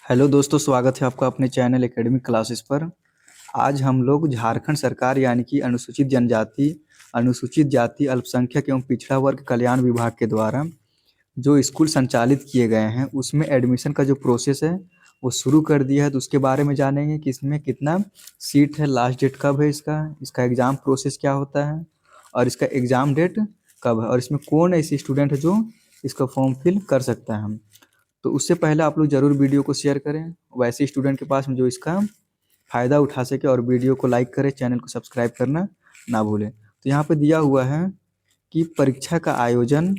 Hello दोस्तों, स्वागत है आपका अपने चैनल एकेडमिक क्लासेस पर। आज हम लोग झारखंड सरकार यानी कि अनुसूचित जाति अल्पसंख्यक एवं पिछड़ा वर्ग कल्याण विभाग के द्वारा जो स्कूल संचालित किए गए हैं उसमें एडमिशन का जो प्रोसेस है वो शुरू कर दिया है। तो उसके बारे में जानेंगे कि इसमें कितना सीट है, लास्ट डेट कब है, इसका एग्ज़ाम प्रोसेस क्या होता है और इसका एग्ज़ाम डेट कब है और इसमें कौन ऐसे स्टूडेंट है जो इसका फॉर्म फिल कर सकता है। हम तो उससे पहले आप लोग ज़रूर वीडियो को शेयर करें वैसे स्टूडेंट के पास में जो इसका फ़ायदा उठा सके, और वीडियो को लाइक करें, चैनल को सब्सक्राइब करना ना भूलें। तो यहाँ पे दिया हुआ है कि परीक्षा का आयोजन,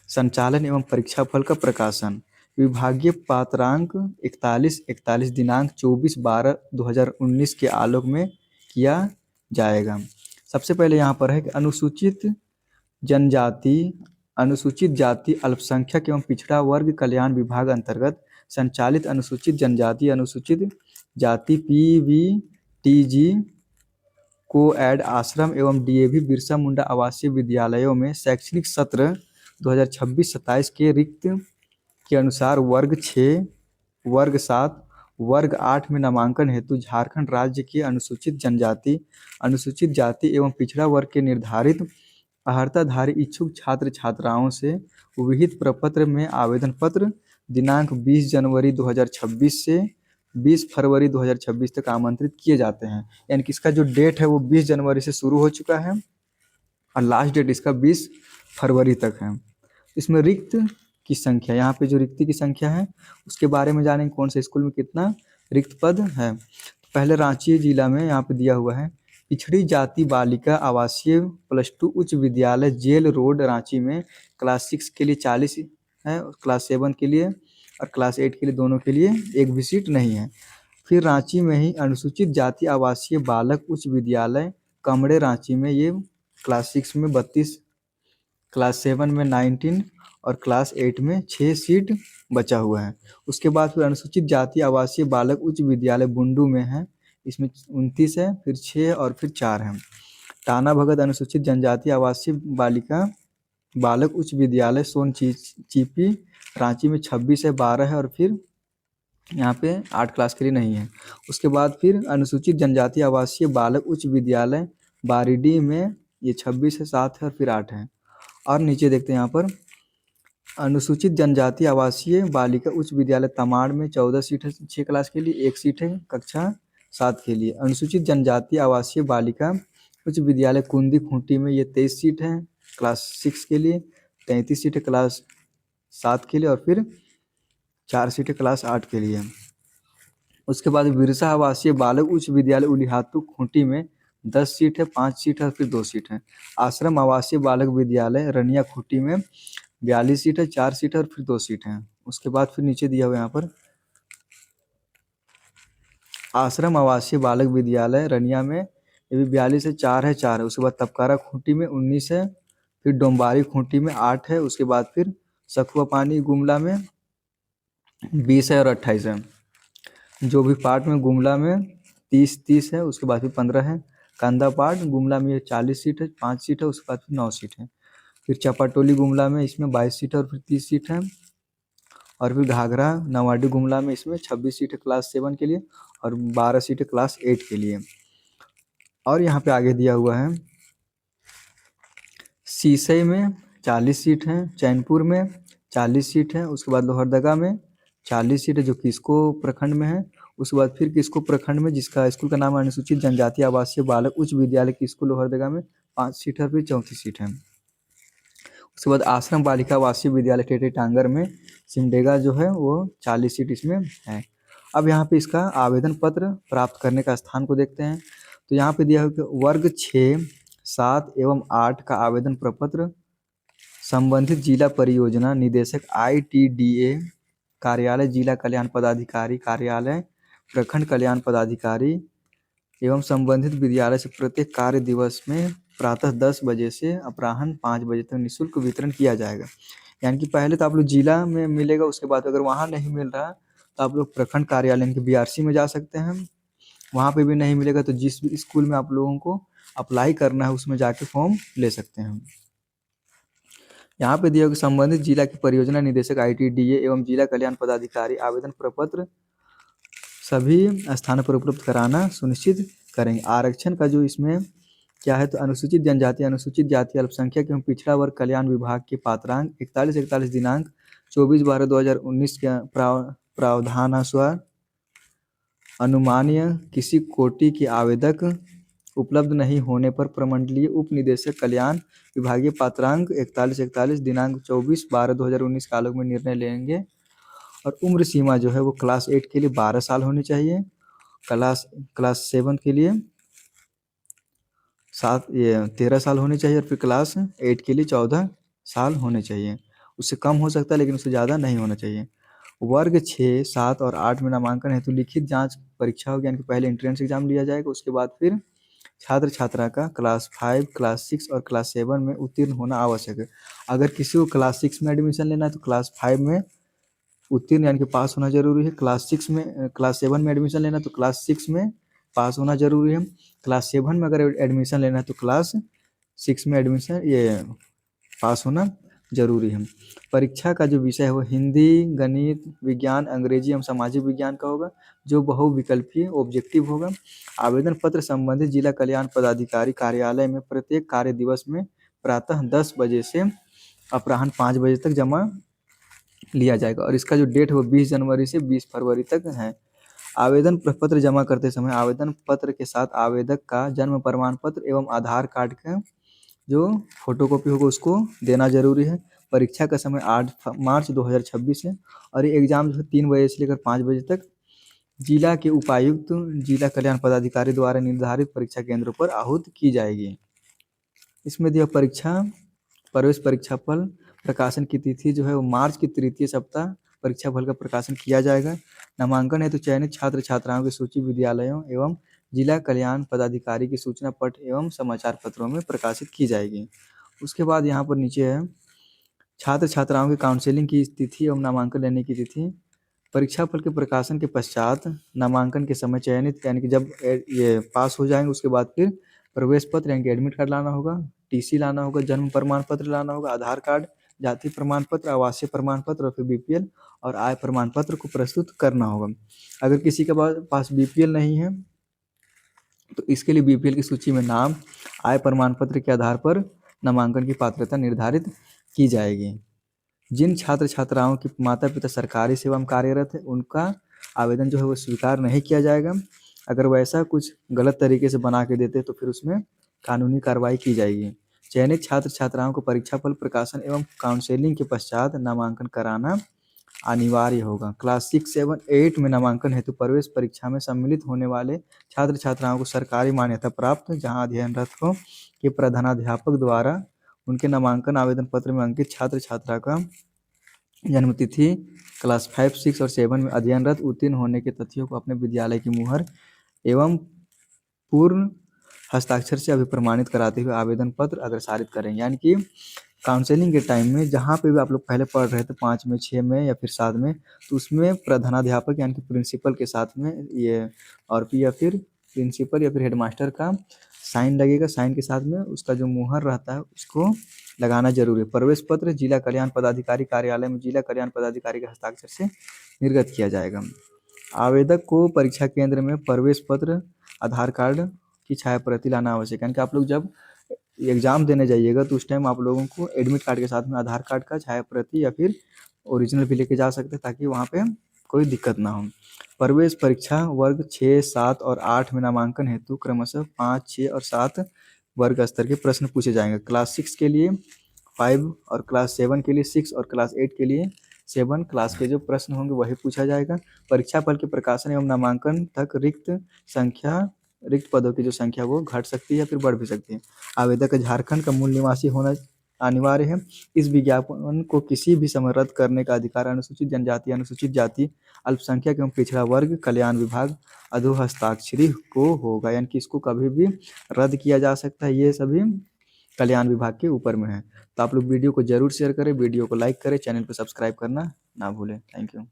संचालन एवं परीक्षा फल का प्रकाशन विभागीय पात्रांक 41 दिनांक 24/12/2019 के आलोक में किया जाएगा। सबसे पहले यहाँ पर है कि जनजाति अनुसूचित जाति अल्पसंख्यक एवं पिछड़ा वर्ग कल्याण विभाग अंतर्गत संचालित अनुसूचित जनजाति अनुसूचित जाति PVTG को-एड आश्रम एवं DAV बिरसा मुंडा आवासीय विद्यालयों में शैक्षणिक सत्र 2026-27 के रिक्त के अनुसार वर्ग 6, वर्ग 7, वर्ग 8 में नामांकन हेतु झारखंड राज्य के अनुसूचित जाति एवं पिछड़ा वर्ग के निर्धारित अर्हताधारी इच्छुक छात्र छात्राओं से विहित प्रपत्र में आवेदन पत्र दिनांक 20 जनवरी 2026 से 20 फरवरी 2026 तक आमंत्रित किए जाते हैं। यानी कि इसका जो डेट है वो 20 जनवरी से शुरू हो चुका है और लास्ट डेट इसका 20 फरवरी तक है। इसमें रिक्त की संख्या, यहाँ पे जो रिक्ति की संख्या है उसके बारे में जानेंगे, कौन से स्कूल में कितना रिक्त पद है। पहले रांची जिला में यहाँ पे दिया हुआ है पिछड़ी जाति बालिका आवासीय +2 उच्च विद्यालय जेल रोड रांची में क्लास 6 के लिए 40 है, क्लास 7 के लिए और क्लास 8 के लिए दोनों के लिए एक भी सीट नहीं है। फिर रांची में ही अनुसूचित जाति आवासीय बालक उच्च विद्यालय कमड़े रांची में ये क्लास 6 में 32, क्लास 7 में 19 और क्लास 8 में 6 सीट बचा हुआ है। उसके बाद फिर अनुसूचित जाति आवासीय बालक उच्च विद्यालय बुंडू में है, इसमें 29 है, फिर 6 और फिर 4 है। टाना भगत अनुसूचित जनजाति आवासीय बालिका बालक उच्च विद्यालय चीपी रांची में 26 है, 12 है और फिर यहाँ पे 8 क्लास के लिए नहीं है। उसके बाद फिर अनुसूचित जनजाति आवासीय बालक उच्च विद्यालय बारीडीह में ये 26 है, 7 है और फिर 8 है। और नीचे देखते हैं यहाँ पर अनुसूचित जनजाति आवासीय बालिका उच्च विद्यालय तमाड़ में 14 सीट है 6 क्लास के लिए, 1 सीट है कक्षा 7 के लिए। अनुसूचित जनजाति आवासीय बालिका उच्च विद्यालय कुंदी खूंटी में ये 23 सीट है क्लास 6 के लिए, 33 सीट है क्लास 7 के लिए और फिर 4 सीटें क्लास 8 के लिए। उसके बाद बिरसा आवासीय बालक उच्च विद्यालय उलिहातू खूंटी में 10 सीट है, 5 सीट है और फिर 2 सीट है। आश्रम आवासीय बालक विद्यालय रनिया खूंटी में 42 सीट है, 4 सीट है और फिर 2 सीट हैं। उसके बाद फिर नीचे दिया हुआ यहाँ पर आश्रम आवासीय बालक विद्यालय रनिया में ये भी 42 है, 4 है, 4 है। उसके बाद तपकारा खूंटी में 19 है, फिर डोम्बारी खूंटी में 8 है, उसके बाद फिर सखुआ पानी गुमला में 20 है और 28 है। जो भी पार्ट में गुमला में 30 है, उसके बाद फिर 15 है। कांदा पार्ट गुमला में ये 40 सीट है, 5 सीट है, उसके बाद फिर 9 सीट है। फिर चपाटोली गुमला में इसमें 22 सीट है और फिर 30 सीट है। और फिर घाघरा नवाडी गुमला में इसमें 26 सीट है क्लास 7 के लिए और 12 सीट है क्लास 8 के लिए। और यहाँ पे आगे दिया हुआ है सीसई में 40 सीट है, चैनपुर में 40 सीट है, उसके बाद लोहरदगा में 40 सीट है जो किसको प्रखंड में है। उसके बाद फिर किसको प्रखंड में जिसका स्कूल का नाम है अनुसूचित जनजाति आवासीय बालक उच्च विद्यालय किसको लोहरदगा में 5 सीट है और फिर 34 सीट है। उसके बाद आश्रम बालिका आवासीय विद्यालय टेटे टांगर में सिमडेगा जो है वो 40 सीट इसमें है। अब यहाँ पे इसका आवेदन पत्र प्राप्त करने का स्थान को देखते हैं। तो यहाँ पे दिया है कि वर्ग 6, 7 एवं 8 का आवेदन प्रपत्र संबंधित जिला परियोजना निदेशक ITDA कार्यालय, जिला कल्याण पदाधिकारी कार्यालय, प्रखंड कल्याण पदाधिकारी एवं संबंधित विद्यालय से प्रत्येक कार्य दिवस में प्रातः 10 बजे से अपराह्न 5 बजे तक निःशुल्क वितरण किया जाएगा। यानी कि पहले तो आप लोग जिला में मिलेगा, उसके बाद अगर वहाँ नहीं मिल रहा तो आप लोग प्रखंड कार्यालय यानी कि BRC में जा सकते हैं। वहाँ पे भी नहीं मिलेगा तो जिस भी स्कूल में आप लोगों को अप्लाई करना है उसमें जाके फॉर्म ले सकते हैं। यहाँ पे दिया कि संबंधित जिला के परियोजना निदेशक ITDA एवं जिला कल्याण पदाधिकारी आवेदन प्रपत्र सभी स्थानों पर उपलब्ध कराना सुनिश्चित करेंगे। आरक्षण का जो इसमें क्या है, तो अनुसूचित जनजाति, अनुसूचित जाति, अल्पसंख्यक एवं पिछड़ा वर्ग कल्याण विभाग के पात्रांक 41 दिनांक 24/12/2019 के प्रावधानानुसार अनुमानीय किसी कोटि के आवेदक उपलब्ध नहीं होने पर प्रमंडलीय उप निदेशक कल्याण विभागीय पात्रांक 41 दिनांक 24/12/2019 के आलोक में निर्णय लेंगे। और उम्र सीमा जो है वो क्लास 8 के लिए 12 साल होनी चाहिए, क्लास 7 के लिए 13 साल होने चाहिए और फिर क्लास 8 के लिए 14 साल होने चाहिए। उससे कम हो सकता है लेकिन उससे ज़्यादा नहीं होना चाहिए। वर्ग 6, 7 और 8 में नामांकन हेतु लिखित जांच परीक्षा होगी, यानी कि पहले एंट्रेंस एग्जाम लिया जाएगा, उसके बाद फिर छात्र छात्रा का क्लास 5, क्लास 6 और क्लास 7 में उत्तीर्ण होना आवश्यक है। अगर किसी को क्लास 6 में एडमिशन लेना है तो क्लास 5 में उत्तीर्ण यानी कि पास होना जरूरी है। क्लास 7 में एडमिशन लेना है तो क्लास 6 में पास होना जरूरी है। क्लास 7 में अगर एडमिशन लेना है तो क्लास 6 में एडमिशन पास होना जरूरी है। परीक्षा का जो विषय है वो हिंदी, गणित, विज्ञान, अंग्रेजी एवं सामाजिक विज्ञान का होगा, जो बहुविकल्पीय ऑब्जेक्टिव होगा। आवेदन पत्र संबंधित जिला कल्याण पदाधिकारी कार्यालय में प्रत्येक कार्य दिवस में प्रातः 10 बजे से अपराह्न 5 बजे तक जमा लिया जाएगा और इसका जो डेट है वो 20 जनवरी से 20 फरवरी तक है। आवेदन पत्र जमा करते समय आवेदन पत्र के साथ आवेदक का जन्म प्रमाण पत्र एवं आधार कार्ड का जो फोटोकॉपी होगा उसको देना जरूरी है। परीक्षा का समय 8 मार्च 2026 है और ये एग्जाम जो है 3 बजे से लेकर 5 बजे तक जिला के उपायुक्त, जिला कल्याण पदाधिकारी द्वारा निर्धारित परीक्षा केंद्रों पर आहूत की जाएगी। इसमें दिया प्रवेश परीक्षा फल प्रकाशन की तिथि जो है वो मार्च की तृतीय सप्ताह परीक्षा फल का प्रकाशन किया जाएगा। नामांकन है तो चयनित छात्र छात्राओं की सूची विद्यालयों एवं जिला कल्याण पदाधिकारी की सूचना पट एवं समाचार पत्रों में प्रकाशित की जाएगी। उसके बाद यहाँ पर नीचे है छात्र छात्राओं की काउंसलिंग की तिथि एवं नामांकन लेने की तिथि। परीक्षा फल के प्रकाशन के पश्चात नामांकन के समय चयनित यानी कि जब ये पास हो जाएंगे उसके बाद फिर प्रवेश पत्र यानी कि एडमिट कार्ड लाना होगा, TC लाना होगा, जन्म प्रमाण पत्र लाना होगा, आधार कार्ड, जाति प्रमाण पत्र, आवासीय प्रमाण पत्र और फिर BPL और आय प्रमाण पत्र को प्रस्तुत करना होगा। अगर किसी के पास BPL नहीं है तो इसके लिए BPL की सूची में नाम, आय प्रमाण पत्र के आधार पर नामांकन की पात्रता निर्धारित की जाएगी। जिन छात्र छात्राओं के माता पिता सरकारी सेवा में कार्यरत है उनका आवेदन जो है वो स्वीकार नहीं किया जाएगा। अगर वैसा कुछ गलत तरीके से बना के देते तो फिर उसमें कानूनी कार्रवाई की जाएगी। चयनित छात्र छात्राओं को परीक्षा फल प्रकाशन एवं काउंसलिंग के पश्चात नामांकन कराना अनिवार्य होगा। क्लास 6, 7, 8 में नामांकन हेतु प्रवेश परीक्षा में सम्मिलित होने वाले छात्र छात्राओं को सरकारी मान्यता प्राप्त जहां अध्ययनरत हो के प्रधानाध्यापक द्वारा उनके नामांकन आवेदन पत्र में अंकित छात्र छात्रा का जन्म तिथि, क्लास 5, 6 और 7 में अध्ययनरत उत्तीर्ण होने के तथ्यों को अपने विद्यालय की मुहर एवं पूर्ण हस्ताक्षर से अभिप्रमाणित कराते हुए आवेदन पत्र अग्रसारित करेंगे। यानी कि काउंसलिंग के टाइम में जहाँ पे भी आप लोग पहले पढ़ रहे थे 5 में, 6 में या फिर 7 में, तो उसमें प्रधानाध्यापक यानी कि प्रिंसिपल के साथ में ये और फिर या फिर प्रिंसिपल या फिर हेडमास्टर का साइन लगेगा। साइन के साथ में उसका जो मुहर रहता है उसको लगाना जरूरी है। प्रवेश पत्र जिला कल्याण पदाधिकारी कार्यालय में जिला कल्याण पदाधिकारी के हस्ताक्षर से निर्गत किया जाएगा। आवेदक को परीक्षा केंद्र में प्रवेश पत्र, आधार कार्ड की छाया प्रति लाना आवश्यक है। यानी कि आप लोग जब एग्जाम देने जाइएगा तो उस टाइम आप लोगों को एडमिट कार्ड के साथ में आधार कार्ड का छाया प्रति या फिर ओरिजिनल भी लेके जा सकते हैं ताकि वहाँ पे कोई दिक्कत ना हो। प्रवेश परीक्षा वर्ग 6, 7 और 8 में नामांकन हेतु क्रमशः 5, 6 और 7 वर्ग स्तर के प्रश्न पूछे जाएंगे। क्लास 6 के लिए 5 और क्लास 7 के लिए 6 और क्लास 8 के लिए 7 क्लास के जो प्रश्न होंगे वही पूछा जाएगा। परीक्षा फल के प्रकाशन एवं नामांकन तक रिक्त पदों की जो संख्या वो घट सकती है या फिर बढ़ भी सकती है। आवेदक झारखंड का मूल निवासी होना अनिवार्य है। इस विज्ञापन को किसी भी समय रद्द करने का अधिकार अनुसूचित जनजाति, अनुसूचित जाति, अल्पसंख्यक एवं पिछड़ा वर्ग कल्याण विभाग अधोहस्ताक्षरी को होगा। यानी कि इसको कभी भी रद्द किया जा सकता है। ये सभी कल्याण विभाग के ऊपर में है। तो आप लोग वीडियो को जरूर शेयर करें, वीडियो को लाइक करें, चैनल को सब्सक्राइब करना ना भूलें। Thank you.